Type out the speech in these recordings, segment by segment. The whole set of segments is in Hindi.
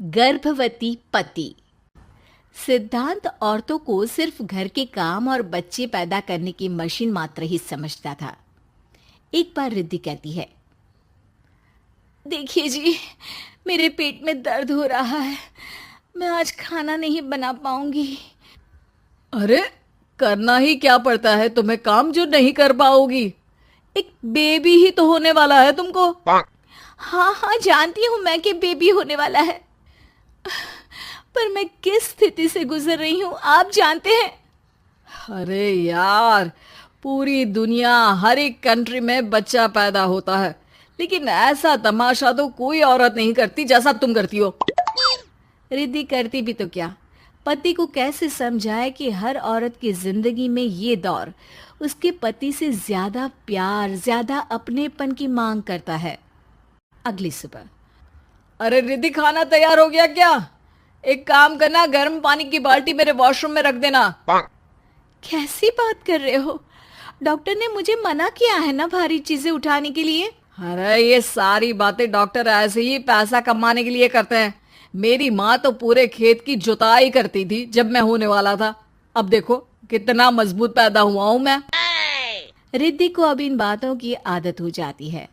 गर्भवती पति। सिद्धांत औरतों को सिर्फ घर के काम और बच्चे पैदा करने की मशीन मात्र ही समझता था। एक बार रिद्धि कहती है, देखिए जी, मेरे पेट में दर्द हो रहा है, मैं आज खाना नहीं बना पाऊंगी। अरे, करना ही क्या पड़ता है तुम्हें काम जो नहीं कर पाओगी? एक बेबी ही तो होने वाला है तुमको। हाँ हाँ, जानती हूँ मैं कि बेबी होने वाला है, पर मैं किस स्थिति से गुजर रही हूँ आप जानते हैं। अरे यार, पूरी दुनिया हर एक कंट्री में बच्चा पैदा होता है, लेकिन ऐसा तमाशा तो कोई औरत नहीं करती जैसा तुम करती हो। रिद्धि करती भी तो क्या, पति को कैसे समझाए कि हर औरत की जिंदगी में ये दौर उसके पति से ज्यादा प्यार, ज्यादा अपनेपन की मांग करता है। अगली सुबह, अरे रिद्धि, खाना तैयार हो गया क्या? एक काम करना, गर्म पानी की बाल्टी मेरे वॉशरूम में रख देना। कैसी बात कर रहे हो? डॉक्टर ने मुझे मना किया है ना भारी चीजें उठाने के लिए। अरे ये सारी बातें डॉक्टर ऐसे ही पैसा कमाने के लिए करते हैं। मेरी माँ तो पूरे खेत की जुताई करती थी जब मैं होने वाला था। अब देखो कितना मजबूत पैदा हुआ हूं मैं। रिद्धि को अब इन बातों की आदत हो जाती है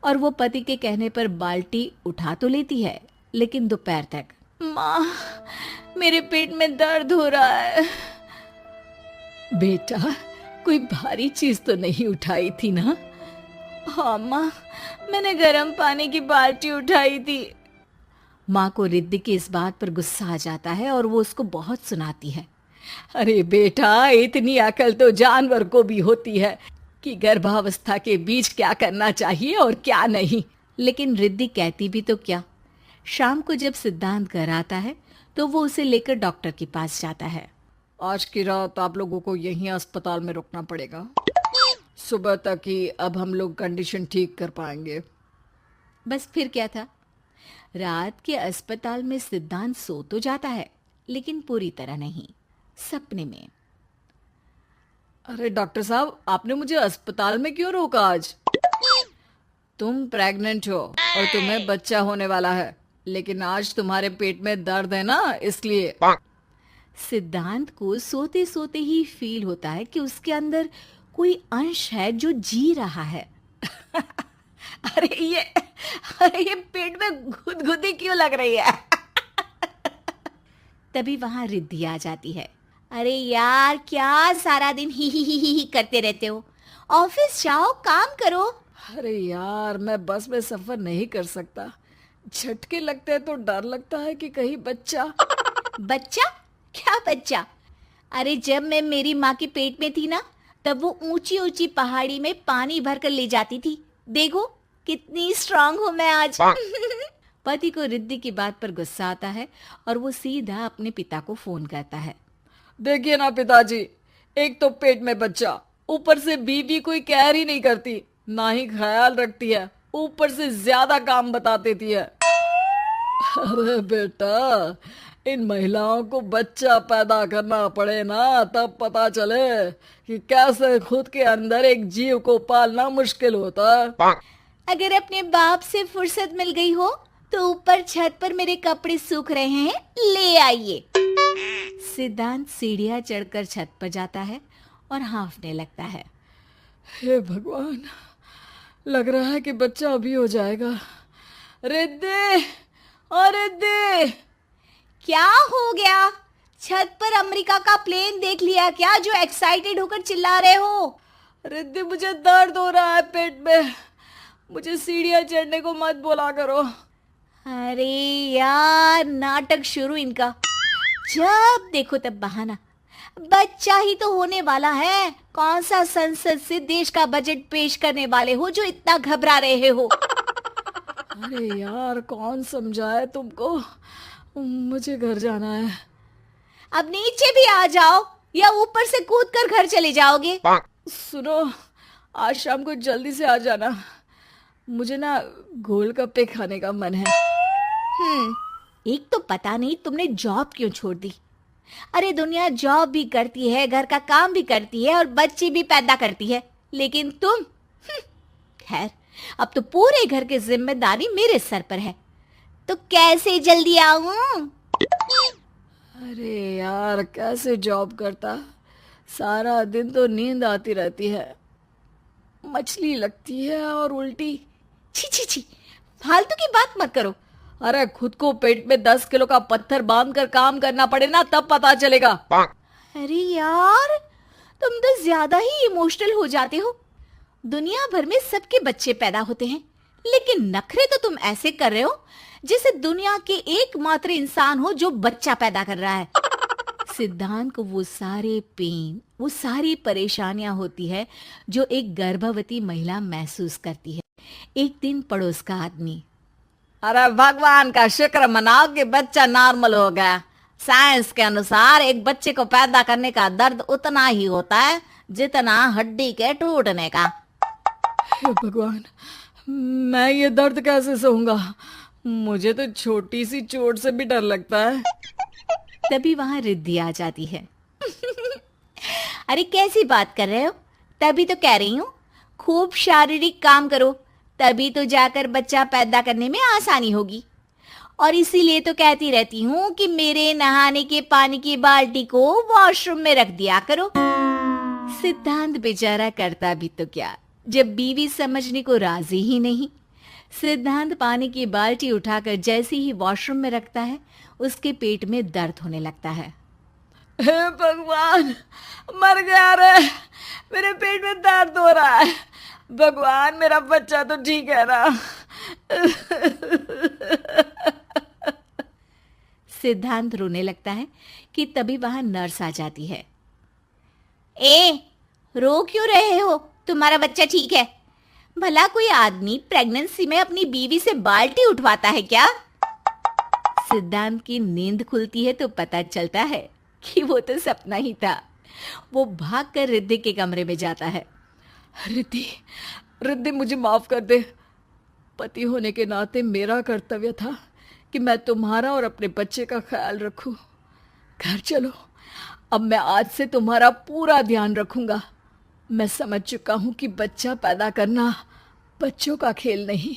और वो पति के कहने पर बाल्टी उठा तो लेती है, लेकिन दोपहर तक, माँ, मेरे पेट में दर्द हो रहा है। बेटा, कोई भारी चीज तो नहीं उठाई थी ना? हाँ माँ, मैंने गर्म पानी की बाल्टी उठाई थी। माँ को रिद्धि की इस बात पर गुस्सा आ जाता है और वो उसको बहुत सुनाती है। अरे बेटा, इतनी अकल तो जानवर को भी होती है कि गर्भावस्था के बीच क्या करना चाहिए और क्या नहीं। लेकिन रिद्धि कहती भी तो क्या। शाम को जब सिद्धांत घर आता है तो वो उसे लेकर डॉक्टर के पास जाता है। आज की रात आप लोगों को यहीं अस्पताल में रुकना पड़ेगा। सुबह तक ही अब हम लोग कंडीशन ठीक कर पाएंगे। बस फिर क्या था, रात के अस्पताल में सिद्धांत सो तो जाता है, लेकिन पूरी तरह नहीं, सपने में। अरे डॉक्टर साहब, आपने मुझे अस्पताल में क्यों रोका आज? तुम प्रेग्नेंट हो और तुम्हें बच्चा होने वाला है, लेकिन आज तुम्हारे पेट में दर्द है ना, इसलिए। सिद्धांत को सोते सोते ही फील होता है कि उसके अंदर कोई अंश है जो जी रहा है। अरे ये पेट में गुदगुदी क्यों लग रही है? तभी वहां रिद्धि आ जाती है। अरे यार, क्या सारा दिन ही करते रहते हो? ऑफिस जाओ, काम करो। अरे यार, मैं बस में सफर नहीं कर सकता। झटके लगते हैं तो डर लगता है कि कहीं बच्चा। बच्चा? क्या बच्चा? अरे जब मैं मेरी माँ के पेट में थी ना, तब वो ऊंची ऊंची पहाड़ी में पानी भर कर ले जाती थी। देखो कितनी स्ट्रांग हूं मैं आज। पति को रिद्धि की बात पर गुस्सा आता है और वो सीधा अपने पिता को फोन करता है। देखिए ना पिताजी, एक तो पेट में बच्चा, ऊपर से बीवी कोई केयर ही नहीं करती, ना ही ख्याल रखती है, ऊपर से ज्यादा काम बता देती है। अरे बेटा, इन महिलाओं को बच्चा पैदा करना पड़े ना, तब पता चले कि कैसे खुद के अंदर एक जीव को पालना मुश्किल होता है। अगर अपने बाप से फुर्सत मिल गई हो तो ऊपर छत पर मेरे कपड़े सूख रहे हैं, ले आइए। सिद्धांत सीढ़ियां चढ़कर छत पर जाता है और हाँफने लगता है। हे भगवान, लग रहा है कि बच्चा अभी हो जाएगा। रिद्धि, और रिद्धि! क्या हो गया? छत पर अमेरिका का प्लेन देख लिया क्या जो एक्साइटेड होकर चिल्ला रहे हो? रिद्धि, मुझे दर्द हो रहा है पेट में, मुझे सीढ़ियां चढ़ने को मत बोला करो। अरे यार, नाटक शुरू इनका। जब देखो तब बहाना। बच्चा ही तो होने वाला है, कौन सा संसद से देश का बजट पेश करने वाले हो जो इतना घबरा रहे हो? अरे यार, कौन समझाए तुमको, मुझे घर जाना है। अब नीचे भी आ जाओ या ऊपर से कूद कर घर चले जाओगे? सुनो, आज शाम को जल्दी से आ जाना, मुझे ना गोलगप्पे खाने का मन है। एक तो पता नहीं तुमने जॉब क्यों छोड़ दी। अरे दुनिया जॉब भी करती है, घर का काम भी करती है और बच्चे भी पैदा करती है, लेकिन तुम, खैर, अब तो पूरे घर की जिम्मेदारी मेरे सर पर है। तो कैसे जल्दी आऊं? अरे यार, कैसे जॉब करता, सारा दिन तो नींद आती रहती है, मछली लगती है और उल्टी। छी छी छी, फालतू की बात मत करो। अरे खुद को पेट में 10 किलो का पत्थर बांध कर काम करना पड़े ना, तब पता चलेगा। अरे यार, तुम तो ज्यादा ही इमोशनल हो जाते हो। दुनिया भर में सबके बच्चे पैदा होते हैं, लेकिन नखरे तो तुम ऐसे कर रहे हो जैसे दुनिया के एकमात्र इंसान हो जो बच्चा पैदा कर रहा है। सिद्धांत को वो सारे पेन, वो सारी परेशानियां होती है जो एक गर्भवती महिला महसूस करती है। एक दिन पड़ोस का आदमी, अरे भगवान का शुक्र मनाओ कि बच्चा नॉर्मल हो गया। साइंस के अनुसार एक बच्चे को पैदा करने का दर्द उतना ही होता है जितना हड्डी के टूटने का। हे भगवान, मैं ये दर्द कैसे सहूंगा? मुझे तो छोटी सी चोट से भी डर लगता है। तभी वहां रिद्धि आ जाती है। अरे कैसी बात कर रहे हो? तभी तो कह रही हूँ, खूब शारीरिक काम करो, तभी तो जाकर बच्चा पैदा करने में आसानी होगी। और इसीलिए तो कहती रहती हूँ कि मेरे नहाने के पानी की बाल्टी को वॉशरूम में रख दिया करो। सिद्धांत बेचारा करता भी तो क्या, जब बीवी समझने को राजी ही नहीं। सिद्धांत पानी की बाल्टी उठाकर जैसे ही वॉशरूम में रखता है, उसके पेट में दर्द होने लगता है। हे भगवान, मर गया रे, मेरे पेट में दर्द हो रहा है। भगवान, मेरा बच्चा तो ठीक है ना? सिद्धांत रोने लगता है कि तभी वहां नर्स आ जाती है। ए, रो क्यों रहे हो? तुम्हारा बच्चा ठीक है। भला कोई आदमी प्रेगनेंसी में अपनी बीवी से बाल्टी उठवाता है क्या? सिद्धांत की नींद खुलती है तो पता चलता है कि वो तो सपना ही था। वो भागकर रिद्धि के कमरे में जाता है। रिद्धि, रिद्धि, मुझे माफ कर दे। पति होने के नाते मेरा कर्तव्य था कि मैं तुम्हारा और अपने बच्चे का ख्याल रखूं। घर चलो, अब मैं आज से तुम्हारा पूरा ध्यान रखूंगा। मैं समझ चुका हूं कि बच्चा पैदा करना बच्चों का खेल नहीं,